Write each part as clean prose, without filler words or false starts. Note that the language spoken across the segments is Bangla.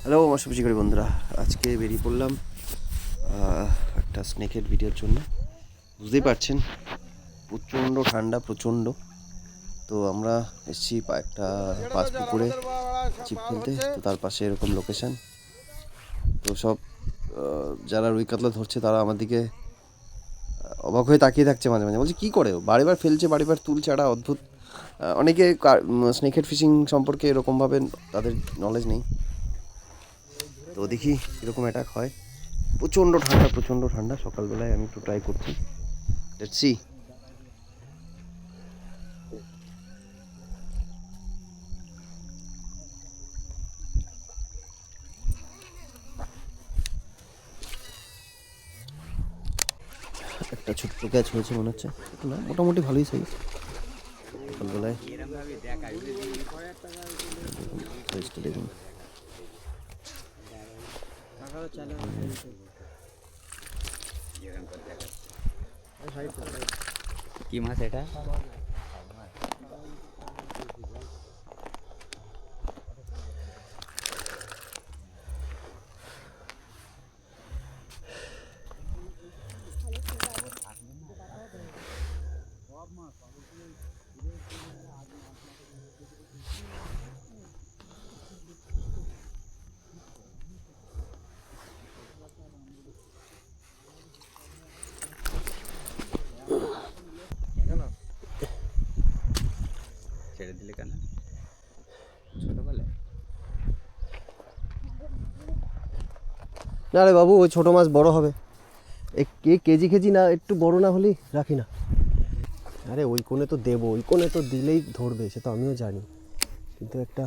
হ্যালো আমার সবজি করি বন্ধুরা, আজকে বেরিয়ে পড়লাম একটা স্নেকের ভিডিওর জন্য। বুঝতেই পারছেন প্রচণ্ড ঠান্ডা, প্রচণ্ড। তো আমরা এসেছি একটা পাঁচ পুকুরে ছিপ ফেলতে। তো তার পাশে এরকম লোকেশান। তো সব যারা রুই কাতলা ধরছে তারা আমার দিকে অবাক হয়ে তাকিয়ে থাকছে মাঝে মাঝে। বলছে কী করে বাড়িবার ফেলছে, বাড়িবার তুলছে, একটা অদ্ভুত। অনেকে স্নেকহেড ফিশিং সম্পর্কে এরকমভাবে তাদের নলেজ নেই। তো দেখি কীরকম অ্যাটাক হয়। প্রচণ্ড ঠান্ডা, প্রচণ্ড ঠান্ডা। সকালবেলায় আমি একটু ট্রাই করছি, লেটস সি। একটা ছোট্ট ক্যাচ হয়েছে মনে হচ্ছে, না মোটামুটি ভালোই সাইজ। সকালবেলায় দেখুন। কি মাছ এটা? ছেড়ে দিলে কেন? ছোটবেলায় না রে বাবু, ওই ছোটো মাছ বড় হবে। কেজি কেজি না, একটু বড় না হলেই রাখি না। আরে ওই কোণে তো দেবো, ওই কোণে তো দিলেই ধরবে, সে তো আমিও জানি, কিন্তু একটা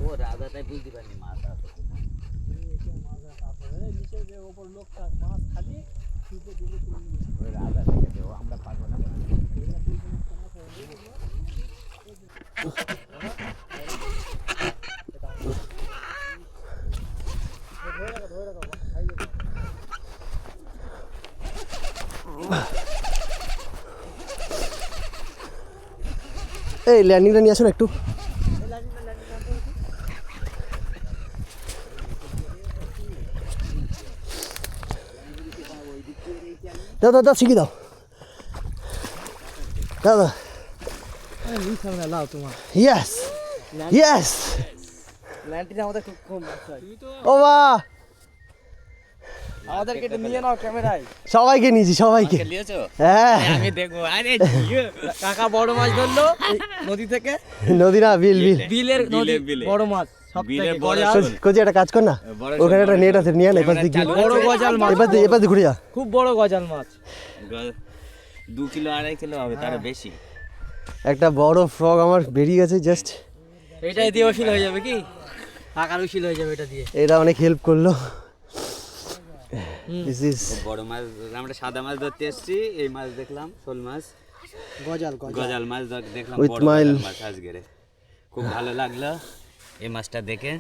ও রাজাটাই বুঝতে পারিনি মাছ আছে। রাজা দেখেছে, ও আমরা পারবো না। এই ল্যান্ডিংটা নিয়ে আসো না একটু। দাও দাও দাও, শিখি দাও দাদা। ইয়েস ইয়েস, ও মা আমাদেরকে একটু নিয়ে নাও ক্যামেরায়। সবাইকে নিয়েছি, সবাইকে। হ্যাঁ আমি দেখবো। আরে কাকা বড় মাছ ধরলো নদী থেকে। নদী না, বিল বিল বিলের নদী বড় মাছ বিলের কোজি একটা কাজ কর না, ওখানে একটা নেট আছে, নিয়ে না এপাশ দিকে। বড় গজাল মাছ, এপাশ দিয়ে ঘুরে যা। খুব বড় গজাল মাছ, 2 কিলো 2.5 কিলো হবে, তার বেশি। একটা বড় ফ্রগ আমার বেরিয়ে গেছে জাস্ট। এটাই দিয়ে উশিল হয়ে যাবে কি? কাকার উশিল হয়ে যাবে এটা দিয়ে। এটা অনেক হেল্প করলো। দিস ইজ বড় মাছ। আমরা সাদা মাছ ধরতে এসেছি, এই মাছ দেখলাম, শোল মাছ, গজাল মাছ দেখলাম, With বড় my- গজাল মাছ আজকে খুব ভালো লাগলো এই মাছটা দেখে।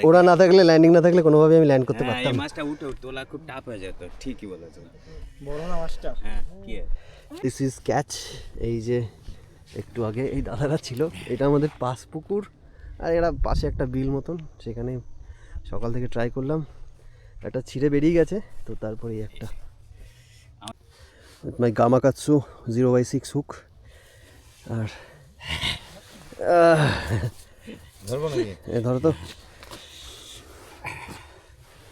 ওরা না থাকলে, ল্যান্ডিং না থাকলে কোনোভাবে আমি ল্যান্ড করতে হ্যাঁ, পারতাম এই না। মাছটা উঠে তোলা খুব টাফ হয়ে যেত। ঠিকই বলেছো। বড় না মাছটা? হ্যাঁ, কি দিস ইজ ক্যাচ। এই যে একটু আগে এই দাদারা ছিল, এটা আমাদের পাশ পুকুর, আর এরা পাশে একটা বিল মতন, সেখানে সকাল থেকে ট্রাই করলাম। একটা ছিঁড়ে বেরিয়ে গেছে, তো তারপরেই একটা মাই গামাকাৎসু 0/6 হুক। আর ধরবো নাকি? ধরো তো,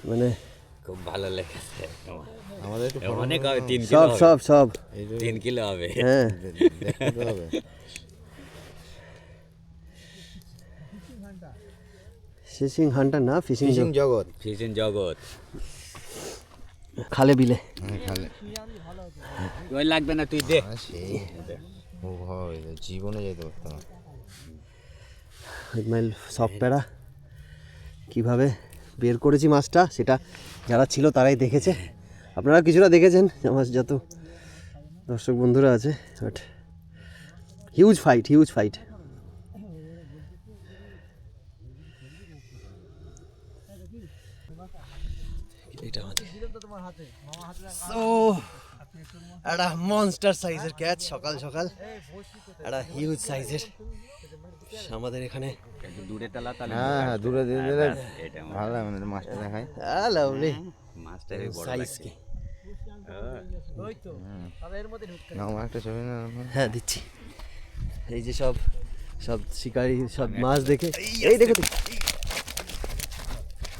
মানে খুব ভালো লেগেছে আমাদের। অনেক হবে, 3 কিলো সব হবে। সব সব 3 কিলো হবে। হ্যাঁ। ফিশিং হান্টার না, ফিশিং জগৎ ফিশিং জগৎ খালে বিলে। খালে ওই লাগবে না, তুই দে। সেই ও ভাই জীবনে যেতে পারতাম না। 1 মাইল সফট প্যারা কীভাবে বের করেছি মাছটা, সেটা যারা ছিল তারাই দেখেছে, আপনারা কিছুটা দেখেছেন, আমার যত দর্শক বন্ধুরা আছে। But huge fight, huge fight. So একটা মনস্টার সাইজের ক্যাচ, সকাল সকাল একটা হিউজ সাইজের আমাদের এখানে। একটু দূরে তালা তাহলে হ্যাঁ দূরে দিয়ে দিলে এটা ভালো আমাদের মাছটা দেখায়। লাভলি মাছটা এই বড় সাইজ লাগছে। কি। আমার একটা ছবি না হ্যাঁ দিচ্ছি। এই যে সব সব শিকারি সব মাছ দেখে, এই দেখে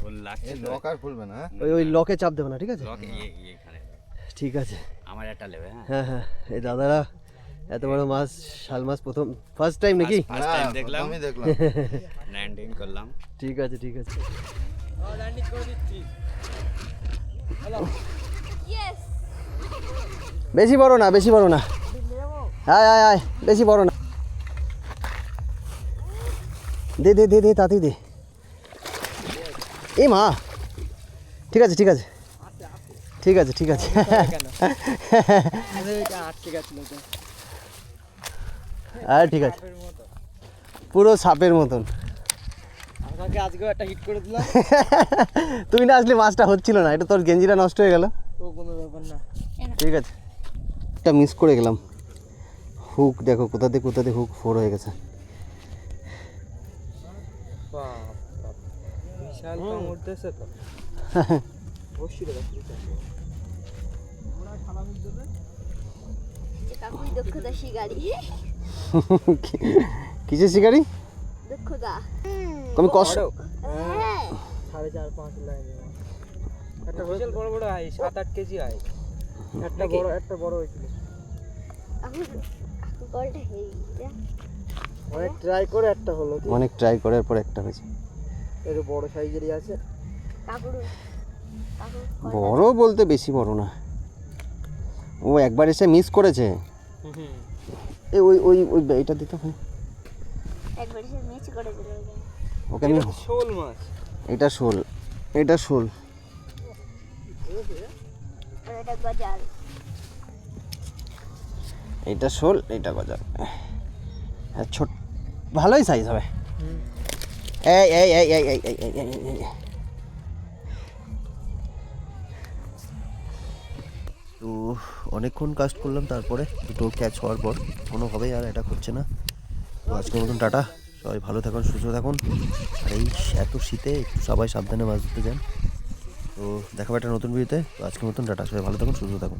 ওর লাগছে তো। লক আর খুলবে না। ওই ওই লকে চাপ দেবো না, ঠিক আছে? লক এখানে ঠিক আছে। আমার একটা নেবে। হ্যাঁ হ্যাঁ হ্যাঁ, এই দাদারা এত বড় মাছ, শাল মাছ প্রথম ফার্স্ট টাইম নাকি? ফার্স্ট টাইম দেখলাম, আমি দেখলাম ল্যান্ডিং করলাম। ঠিক আছে ঠিক আছে। বেশি বড় না, বেশি বড় না। আয় আয় আয়, বেশি বড় না। দে দে দে দে, তাতেই দে। এই মা, ঠিক আছে ঠিক আছে ঠিক আছে ঠিক আছে। আর ঠিক আছে, পুরো সাপের মতন। আমাকে আজকেও একটা হিট করে দিলাম। তুই না আসলে মাছটা হচ্ছিল না, এটা তোর গেঞ্জিটা নষ্ট হয়ে গেল। তো কোনো ব্যাপার না। ঠিক আছে, এটা মিস করে গেলাম। হুক দেখো কোথাতে কোথাতে হুক ফোর হয়ে গেছে। বিশাল কামড় দিয়েছে তো। কাকুই দক্ষতা শিকারি। কিসের শিকারি? দক্ষতা। তুমি কষ্ট। হ্যাঁ 4.5-5 লাইন একটা বিশাল বড় বড় হয়, 7-8 কেজি হয়। একটা বড় হয়েছিল। কাকু কলটা হেই যা। অনেক ট্রাই করে একটা হলো। অনেক ট্রাই করার পর একটা হয়েছে। এর বড় সাইজেরই আছে। কাকুর কাকু বড় বলতে বেশি বড় না, ও একবার এসে মিস করেছে। এ ওই ওই ওই এটা দিতে হয় একবার সে মিচ করে দিল। ওকে। আমি শোল মাছ। এটা শোল, এটা শোল। আর এটা গজাল। এইটা শোল, এইটা গজাল। হ্যাঁ ছোট, ভালোই সাইজ হবে। এই এই এই এই এই এই এই এই এই। তো অনেকক্ষণ কাস্ট করলাম, তারপরে দুটো ক্যাচ হওয়ার পর কোনোভাবেই আর এটা করছে না। তো আজকের মতন টাটা, সবাই ভালো থাকুন, সুস্থ থাকুন। আর এই এত শীতে একটু সবাই সাবধানে মাছ ধরতে যান। তো দেখাবো একটা নতুন ভিডিওতে। তো আজকের মতন টাটা, সবাই ভালো থাকুন, সুস্থ থাকুন।